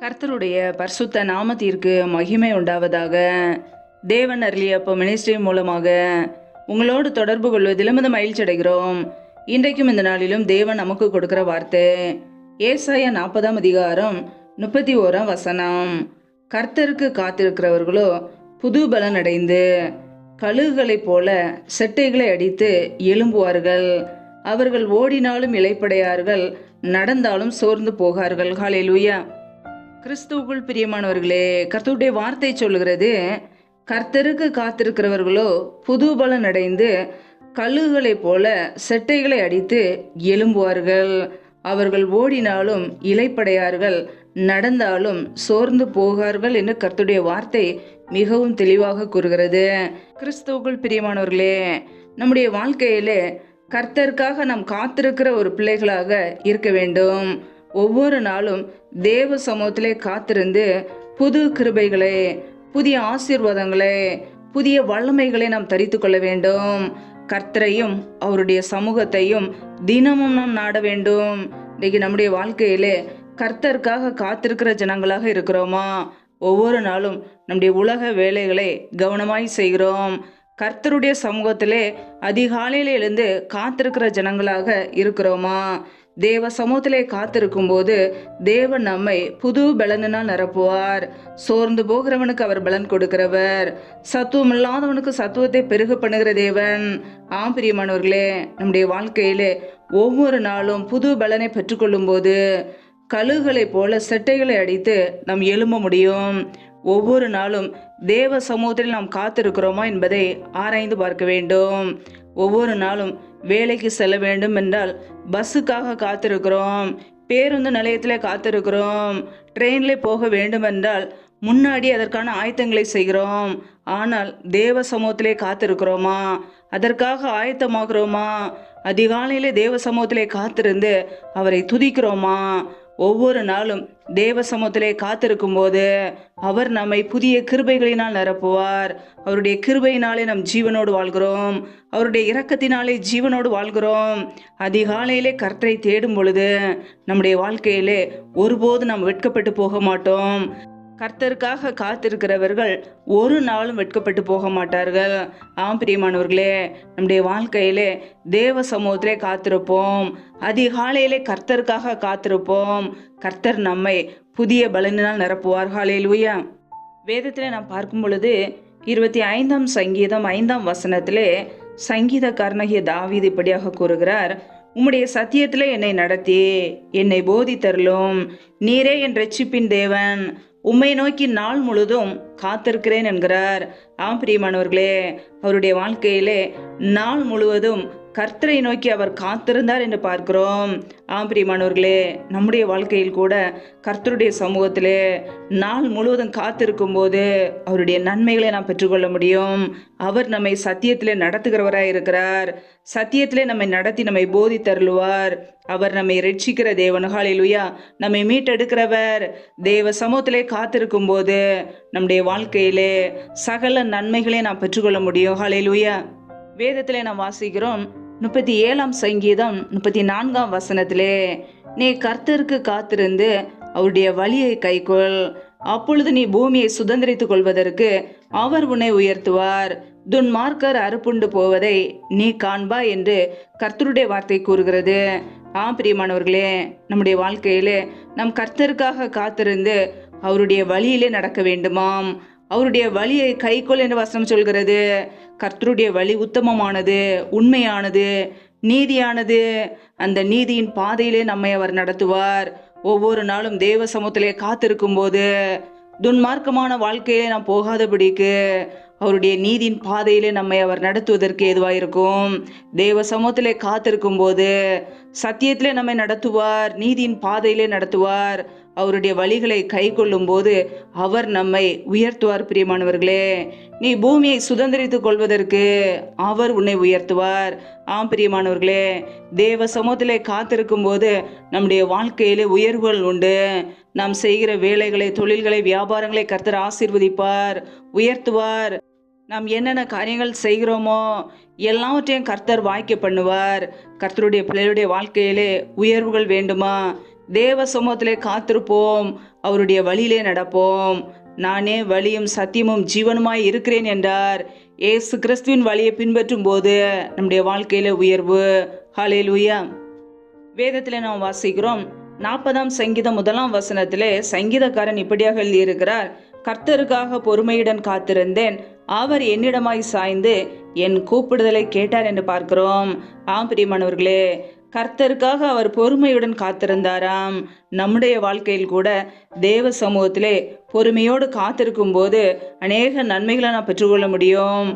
கர்த்தருடைய பரிசுத்த நாமத்திற்கு மகிமை உண்டாவதாக. தேவன் அருளிய மினிஸ்ட்ரி மூலமாக உங்களோடு தொடர்பு கொள்வதிலும் மகிழ்ச்சி அடைகிறோம். இன்றைக்கும் இந்த நாளிலும் தேவன் நமக்கு கொடுக்கிற வார்த்தை ஏசாயா 40ஆம் அதிகாரம் 31ஆம் வசனம். கர்த்தருக்கு காத்திருக்கிறவர்களோ புது பலன் அடைந்து கழுகுகளைப் போல செட்டைகளை அடித்து எழும்புவார்கள். அவர்கள் ஓடினாலும் இளைப்படையார்கள், நடந்தாலும் சோர்ந்து போகார்கள். ஹல்லேலூயா. கிறிஸ்துவுக்குள் பிரியமானவர்களே, கர்த்தருடைய வார்த்தை சொல்லுகிறது, கர்த்தருக்கு காத்திருக்கிறவர்களோ புது பலன் அடைந்து கழுகுகளைப் போல செட்டைகளை அடித்து எழும்புவார்கள். அவர்கள் ஓடினாலும் இளைப்படையார்கள், நடந்தாலும் சோர்ந்து போகார்கள் என்று கர்த்தருடைய வார்த்தை மிகவும் தெளிவாக கூறுகிறது. கிறிஸ்துவுக்குள் பிரியமானவர்களே, நம்முடைய வாழ்க்கையிலே கர்த்தருக்காக நாம் காத்திருக்கிற ஒரு பிள்ளைகளாக இருக்க வேண்டும். ஒவ்வொரு நாளும் தேவ சமூகத்திலே காத்திருந்து புது கிருபைகளை, புதிய ஆசீர்வாதங்களை, புதிய வல்லமைகளை நாம் தரித்து கொள்ள வேண்டும். கர்த்தரையும் அவருடைய சமூகத்தையும் தினமும் நாம் நாட வேண்டும். இன்னைக்கு நம்முடைய வாழ்க்கையிலே கர்த்தருக்காக காத்திருக்கிற ஜனங்களாக இருக்கிறோமா? ஒவ்வொரு நாளும் நம்முடைய உலக வேலைகளை கவனமாய் செய்கிறோம். கர்த்தருடைய சமூகத்திலே அதிகாலையில எழுந்து காத்திருக்கிற ஜனங்களாக இருக்கிறோமா? தேவ சமூகத்திலே காத்திருக்கும் போது தேவன் நம்மை புது பலனினால் நிரப்புவார். சோர்ந்து போகிறவனுக்கு அவர் பலன் கொடுக்கிறவர், சத்துவம் இல்லாதவனுக்கு சத்துவத்தை பெருக பண்ணுகிற தேவன். பிரியமானவர்களே, நம்முடைய வாழ்க்கையிலே ஒவ்வொரு நாளும் புது பலனை பெற்றுக்கொள்ளும் போது கழுகுகளைப் போல செட்டைகளை அடித்து நாம் எழும்ப முடியும். ஒவ்வொரு நாளும் தேவ சமூகத்தில் நாம் காத்திருக்கிறோமா என்பதை ஆராய்ந்து பார்க்க வேண்டும். ஒவ்வொரு நாளும் வேலைக்கு செல்ல வேண்டும் என்றால் பஸ்ஸுக்காக காத்திருக்கிறோம், பேருந்து நிலையத்தில் காத்திருக்கிறோம், ட்ரெயினில் போக வேண்டும் என்றால் முன்னாடி அதற்கான ஆயத்தங்களை செய்கிறோம். ஆனால் தேவ சமூகத்திலே காத்திருக்கிறோமா? அதற்காக ஆயத்தமாகிறோமா? அதிகாலையிலே தேவ சமூகத்திலே காத்திருந்து அவரை துதிக்கிறோமா? ஒவ்வொரு நாளும் தேவ சமூகத்திலே காத்திருக்கும் போது அவர் நம்மை புதிய கிருபைகளினால் நிரப்புவார். அவருடைய கிருபையினாலே நம் ஜீவனோடு வாழ்கிறோம், அவருடைய இரக்கத்தினாலே ஜீவனோடு வாழ்கிறோம். அதிகாலையிலே கர்த்தரை தேடும் பொழுது நம்முடைய வாழ்க்கையிலே ஒருபோது நாம் வெட்கப்பட்டு போக மாட்டோம். கர்த்தருக்காக காத்திருக்கிறவர்கள் ஒரு நாளும் வெட்கப்பட்டு போக மாட்டார்கள். பிரியமானவர்களே, நம்முடைய வாழ்க்கையிலே தேவ சமூகத்திலே காத்திருப்போம். அதிகாலையிலே கர்த்தருக்காக காத்திருப்போம். கர்த்தர் நம்மை புதிய பலனினால் நிரப்புவார். ஹல்லேலூயா. வேதத்திலே நாம் பார்க்கும் பொழுது 25ஆம் சங்கீதம் 5ஆம் வசனத்திலே சங்கீதக்காரனாகிய தாவீது இப்படியாக கூறுகிறார், உம்முடைய சத்தியத்திலே என்னை நடத்தி என்னை போதித்தருளும். நீரே என் இரட்சிப்பின் தேவன், உம்மை நோக்கி நாள் முழுதும் காத்திருக்கிறேன் என்கிறார். பிரியமானவர்களே, அவருடைய வாழ்க்கையிலே நாள் முழுவதும் கர்த்தரை நோக்கி அவர் காத்திருந்தார் என்று பார்க்கிறோம். பிரியமானவர்களே, நம்முடைய வாழ்க்கையில் கூட கர்த்தருடைய சமூகத்திலே நாள் முழுவதும் காத்திருக்கும் போது அவருடைய நன்மைகளை நாம் பெற்றுக்கொள்ள முடியும். அவர் நம்மை சத்தியத்திலே நடத்துகிறவராய் இருக்கிறார். சத்தியத்திலே நம்மை நடத்தி நம்மை போதித்தருளுவார். அவர் நம்மை ரட்சிக்கிற தேவன். ஹல்லேலூயா. நம்மை மீட்டெடுக்கிறவர். தேவ சமூகத்திலே காத்திருக்கும் போது நம்முடைய வாழ்க்கையிலே சகல நன்மைகளை நாம் பெற்றுக்கொள்ள முடியும். ஹல்லேலூயா. வேதத்திலே நாம் வாசிக்கிறோம் 37ஆம் சங்கீதம் 34ஆம் வசனத்திலே, நீ கர்த்தருக்கு காத்திருந்து அவருடைய வழியை கைக்கொள், அப்பொழுது நீ பூமியை சுதந்திரித்துக் கொள்வதற்கு அவர் உன்னை உயர்த்துவார். துன்மார்க்கர் அறுப்புண்டு போவதை நீ காண்பா என்று கர்த்தருடைய வார்த்தை கூறுகிறது. பிரியமானவர்களே, நம்முடைய வாழ்க்கையிலே நம் கர்த்தருக்காக காத்திருந்து அவருடைய வழியிலே நடக்க வேண்டுமாம். அவருடைய வழியை கைக்கொள் என்று வசனம் சொல்கிறது. கர்த்தருடைய வழி உத்தமமானது, உண்மையானது, நீதியானது. அந்த நீதியின் பாதையிலே நம்மை அவர் நடத்துவார். ஒவ்வொரு நாளும் தேவ சமூகத்திலே காத்திருக்கும் போது துன்மார்க்கமான வாழ்க்கையிலே நாம் போகாதபடிக்கு அவருடைய நீதியின் பாதையிலே நம்மை அவர் நடத்துவதற்கு ஏதுவாயிருக்கும். தேவ சமூகத்திலே காத்திருக்கும் போது சத்தியத்திலே நம்மை நடத்துவார், நீதியின் பாதையிலே நடத்துவார். அவருடைய வழிகளை கை கொள்ளும் போது அவர் நம்மை உயர்த்துவார். பிரியமானவர்களே, நீ பூமியை சுதந்திரித்துக் கொள்வதற்கு அவர் உன்னை உயர்த்துவார். பிரியமானவர்களே, தேவ சமூகத்திலே காத்திருக்கும் போது நம்முடைய வாழ்க்கையிலே உயர்வுகள் உண்டு. நாம் செய்கிற வேலைகளை, தொழில்களை, வியாபாரங்களை கர்த்தர் ஆசீர்வதிப்பார், உயர்த்துவார். நாம் என்னென்ன காரியங்கள் செய்கிறோமோ எல்லாவற்றையும் கர்த்தர் வாய்க்க பண்ணுவார். கர்த்தருடைய பிள்ளைகளுடைய வாழ்க்கையிலே உயர்வுகள் வேண்டுமா? தேவ சமூகத்திலே காத்திருப்போம், அவருடைய வழியிலே நடப்போம். நானே வழியும் சத்தியமும் ஜீவனுமாய் இருக்கிறேன் என்றார். இயேசு கிறிஸ்துவின் வழியை பின்பற்றும் போது நம்முடைய வாழ்க்கையில உயர்வு. ஹல்லேலூயா. வேதத்தில் நாம் வாசிக்கிறோம், 40ஆம் சங்கீதம் 1ஆம் வசனத்திலே சங்கீதக்காரன் இப்படியாக எழுதியிருக்கிறார், கர்த்தருக்காக பொறுமையுடன் காத்திருந்தேன், அவர் என்னிடமாய் சாய்ந்து என் கூப்பிடுதலை கேட்டார் என்று பார்க்கிறோம். ஆம் பிரியமானவர்களே, கர்த்தருக்காக அவர் பொறுமையுடன் காத்திருந்தாராம். நம்முடைய வாழ்க்கையில் கூட தேவ சமூகத்திலே பொறுமையோடு காத்திருக்கும் போது அநேக நன்மைகளை நாம் பெற்றுக்கொள்ள முடியும்.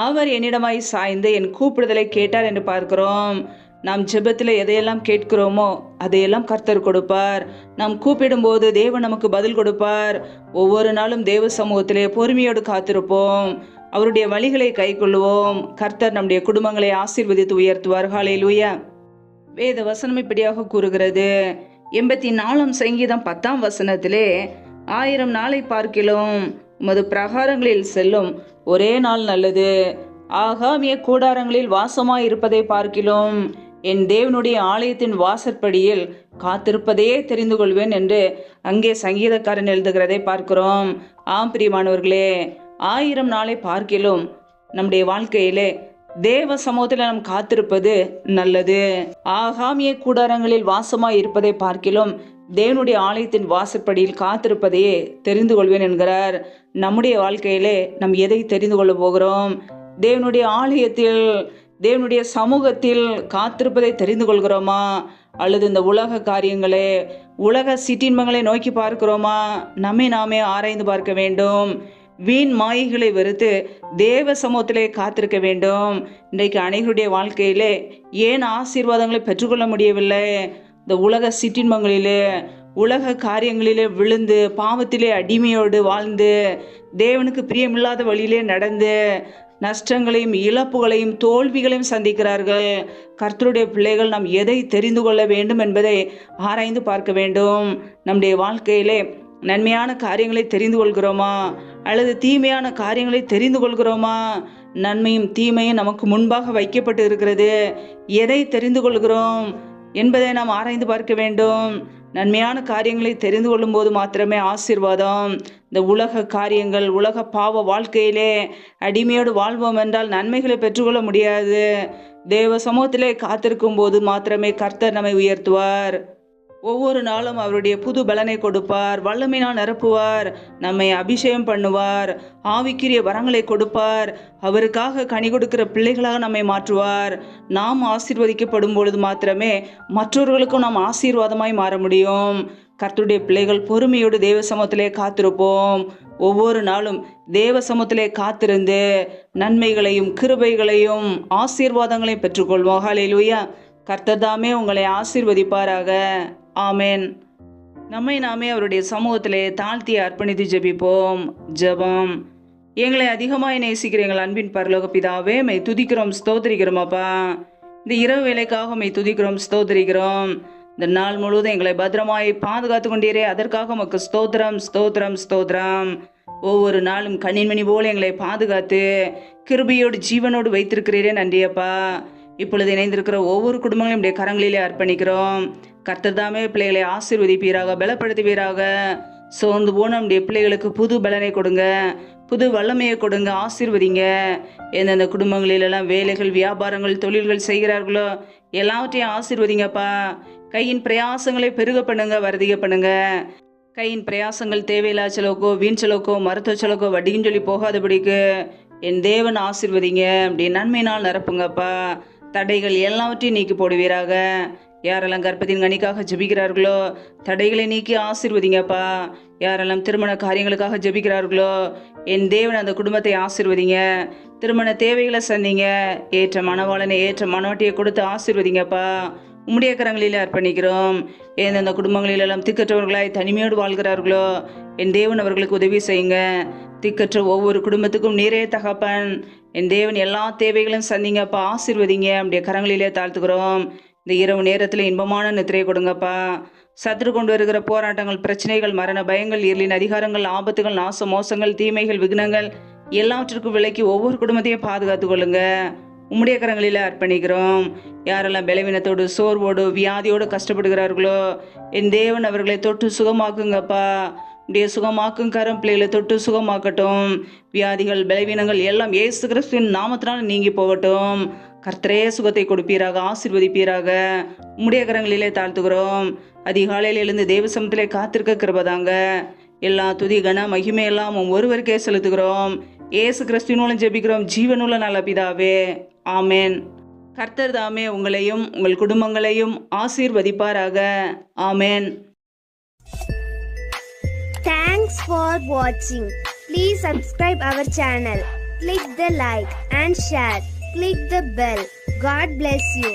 அவர் என்னிடமாய் சாய்ந்து என் கூப்பிடுதலை கேட்டார் என்று பார்க்கிறோம். நாம் ஜெபத்தில் எதையெல்லாம் கேட்கிறோமோ அதையெல்லாம் கர்த்தர் கொடுப்பார். நாம் கூப்பிடும்போது தேவன் நமக்கு பதில் கொடுப்பார். ஒவ்வொரு நாளும் தேவ சமூகத்திலே பொறுமையோடு காத்திருப்போம், அவருடைய வழிகளை கைக்கொள்வோம். கர்த்தர் நம்முடைய குடும்பங்களை ஆசீர்வதித்து உயர்த்துவார். ஹல்லேலூயா. வேத வசனம் இப்படியாக கூறுகிறது, 84ஆம் சங்கீதம் 10ஆம் வசனத்திலே 1000 நாளை பார்க்கிலும் உமது பிரகாரங்களில் செல்லும் ஒரே நாள் நல்லது, ஆகாமிய கூடாரங்களில் வாசமாய் இருப்பதை பார்க்கிலும் என் தேவனுடைய ஆலயத்தின் வாசற்படியில் காத்திருப்பதையே தெரிந்து கொள்வேன் என்று அங்கே சங்கீதக்காரன் எழுதுகிறதை பார்க்கிறோம். ஆம் பிரியமானவர்களே, 1000 நாளை பார்க்கிலும் நம்முடைய வாழ்க்கையிலே தேவ சமூகத்தில் நாம் காத்திருப்பது நல்லது. ஆகாமிய கூடாரங்களில் வாசமாய் இருப்பதை பார்க்கிலும் தேவனுடைய ஆலயத்தின் வாசற்படியில் காத்திருப்பதையே தெரிந்து கொள்வேன் என்கிறார். நம்முடைய வாழ்க்கையிலே நாம் எதை தெரிந்து கொள்ள போகிறோம்? தேவனுடைய ஆலயத்தில், தேவனுடைய சமூகத்தில் காத்திருப்பதை தெரிந்து கொள்கிறோமா, அல்லது இந்த உலக காரியங்களே, உலக சிற்றின்பங்களை நோக்கி பார்க்கிறோமா? நம்மை நாமே ஆராய்ந்து பார்க்க வேண்டும். வீண் மாயைகளை வெறுத்து தேவ சமூகத்திலே காத்திருக்க வேண்டும். இன்றைக்கு அனைவருடைய வாழ்க்கையிலே ஏன் ஆசீர்வாதங்களை பெற்றுக்கொள்ள முடியவில்லை? இந்த உலக சிற்றின்பங்களிலே, உலக காரியங்களிலே விழுந்து பாவத்திலே அடிமையோடு வாழ்ந்து தேவனுக்கு பிரியமில்லாத வழியிலே நடந்து நஷ்டங்களையும் இழப்புகளையும் தோல்விகளையும் சந்திக்கிறார்கள். கர்த்தருடைய பிள்ளைகள் நாம் எதை தெரிந்து கொள்ள வேண்டும் என்பதை ஆராய்ந்து பார்க்க வேண்டும். நம்முடைய வாழ்க்கையிலே நன்மையான காரியங்களை தெரிந்து கொள்கிறோமா, அல்லது தீமையான காரியங்களை தெரிந்து கொள்கிறோமா? நன்மையும் தீமையும் நமக்கு முன்பாக வைக்கப்பட்டு இருக்கிறது. எதை தெரிந்து கொள்கிறோம் என்பதை நாம் ஆராய்ந்து பார்க்க வேண்டும். நன்மையான காரியங்களை தெரிந்து கொள்ளும் போது மாத்திரமே ஆசீர்வாதம். இந்த உலக காரியங்கள், உலக பாவ வாழ்க்கையிலே அடிமையோடு வாழ்வோம் என்றால் நன்மைகளை பெற்றுக்கொள்ள முடியாது. தேவ சமூகத்திலே காத்திருக்கும் போது மாத்திரமே கர்த்தர் நம்மை உயர்த்துவார். ஒவ்வொரு நாளும் அவருடைய புது பலனை கொடுப்பார், வல்லமையினால் நிரப்புவார், நம்மை அபிஷேகம் பண்ணுவார், ஆவிக்குரிய வரங்களை கொடுப்பார், அவருக்காக கனி கொடுக்கிற பிள்ளைகளாக நம்மை மாற்றுவார். நாம் ஆசீர்வதிக்கப்படும் பொழுது மாத்திரமே மற்றவர்களுக்கும் நாம் ஆசீர்வாதமாய் மாற முடியும். கர்த்தருடைய பிள்ளைகள் பொறுமையோடு தேவ சமூகத்திலே காத்திருப்போம். ஒவ்வொரு நாளும் தேவ சமூகத்திலே காத்திருந்து நன்மைகளையும் கிருபைகளையும் ஆசீர்வாதங்களையும் பெற்றுக்கொள்வோம். ஹல்லேலூயா. கர்த்தர் தாமே உங்களை ஆசீர்வதிப்பாராக. ஆமென். நம்மை நாமே அவருடைய சமூகத்திலே தாழ்த்தி அர்ப்பணித்து ஜெபிப்போம். ஜெபம். எங்களை அதிகமாய் நேசிக்கிற எங்கள் அன்பின் பரலோக பிதாவே, மை துதிக்கிறோம், ஸ்தோத்திரிக்கிறோம் அப்பா. இந்த இரவு வேலைக்காக மை துதிக்கிறோம், ஸ்தோத்திரிக்கிறோம். இந்த நாள் முழுவதும் எங்களை பத்திரமாய் பாதுகாத்து கொண்டீரே, அதற்காக உமக்கு ஸ்தோத்திரம், ஸ்தோத்திரம், ஸ்தோத்திரம். ஒவ்வொரு நாளும் கண்ணின்மணி போல எங்களை பாதுகாத்து கிருபையோடு ஜீவனோடு வைத்திருக்கிறீரே, நன்றியப்பா. இப்பொழுது இணைந்திருக்கிற ஒவ்வொரு குடும்பங்களையும் உடைய கரங்களிலே அர்ப்பணிக்கிறோம். கர்த்தர் தாமே பிள்ளைகளை ஆசீர்வதிப்பீராக, பலப்படுத்துவீராக. சோர்ந்து போன நம்முடைய பிள்ளைகளுக்கு புது பலனை கொடுங்க, புது வல்லமையை கொடுங்க, ஆசீர்வதிங்க. எந்தெந்த குடும்பங்களிலெல்லாம் வேலைகள், வியாபாரங்கள், தொழில்கள் செய்கிறார்களோ எல்லாவற்றையும் ஆசீர்வதிங்கப்பா. கையின் பிரயாசங்களை பெருக பண்ணுங்க, வருதிக பண்ணுங்க. கையின் பிரயாசங்கள் தேவையில்லா செலவுக்கோ, வீண் செலவுக்கோ, மருத்துவ செலவுக்கோ, வட்டின்னு சொல்லி போகாதபடிக்கு என் தேவன் ஆசீர்வதிங்க. அப்படி நன்மையினால் நிரப்புங்கப்பா. தடைகள் எல்லாவற்றையும் நீக்கி போடுவீராக. யாரெல்லாம் கர்ப்பத்தின் கனிக்காக ஜெபிக்கிறார்களோ தடைகளை நீக்கி ஆசீர்வதிங்கப்பா. யாரெல்லாம் திருமண காரியங்களுக்காக ஜெபிக்கிறார்களோ என் தேவன் அந்த குடும்பத்தை ஆசீர்வதிங்க. திருமண தேவைகளை சந்திங்க. ஏற்ற மணவாளனை, ஏற்ற மனவாட்டியை கொடுத்து ஆசீர்வதிங்கப்பா. உம்முடைய கரங்களில் அர்ப்பணிக்கிறோம். எந்தெந்த குடும்பங்களிலெல்லாம் திக்கற்றவர்களாய் தனிமையோடு வாழ்கிறார்களோ என் தேவன் அவர்களுக்கு உதவி செய்யுங்க. திக்கற்ற ஒவ்வொரு குடும்பத்துக்கும் நீரே தகப்பன். என் தேவன் எல்லா தேவைகளையும் சந்திங்கப்பா, ஆசீர்வதிங்க. நம்முடைய கரங்களிலே தாழ்த்துக்கிறோம். இந்த இரவு நேரத்தில் இன்பமான நித்திரையை கொடுங்கப்பா. சத்துரு கொண்டு வருகிற போராட்டங்கள், பிரச்சனைகள், மரண பயங்கள், இருளின் அதிகாரங்கள், ஆபத்துகள், நாச மோசங்கள், தீமைகள், விக்னங்கள் எல்லாவற்றிற்கும் விலக்கி ஒவ்வொரு குடும்பத்தையும் பாதுகாத்து கொள்ளுங்க. உம்முடைய கரங்களில் அர்ப்பணிக்கிறோம். யாரெல்லாம் பலவீனத்தோடு சோர்வோடு வியாதியோடு கஷ்டப்படுகிறார்களோ என் தேவன் அவர்களை தொட்டு சுகமாக்குங்கப்பா. உடைய சுகமாக்கும் கரம் பிள்ளைகளை தொட்டு சுகமாக்கட்டும். வியாதிகள் பலவீனங்கள் எல்லாம் இயேசு கிறிஸ்துவின் நாமத்தினால் நீங்கி போகட்டும். கர்த்தரே சுகத்தை கொடுப்பீராக, ஆசீர்வதிப்பீராக. உம்முடைய கரங்களிலே தாழ்த்துகிறோம். அதிகாலையில் எழுந்து தேவ சமத்திலே காத்திருக்க கிருபதாங்க. எல்லா துதி கன மகிமை எல்லாம் ஒருவருக்கே செலுத்துகிறோம். இயேசு கிறிஸ்துவின் மூலம் ஜெபிக்கிறோம் ஜீவனுள்ள நல்ல பிதாவே, ஆமேன். கர்த்தர் தாமே உங்களையும் உங்கள் குடும்பங்களையும் ஆசீர்வதிப்பாராக. ஆமேன். Thanks for watching. Please subscribe our channel. Click the like and share. Click the bell. God bless you.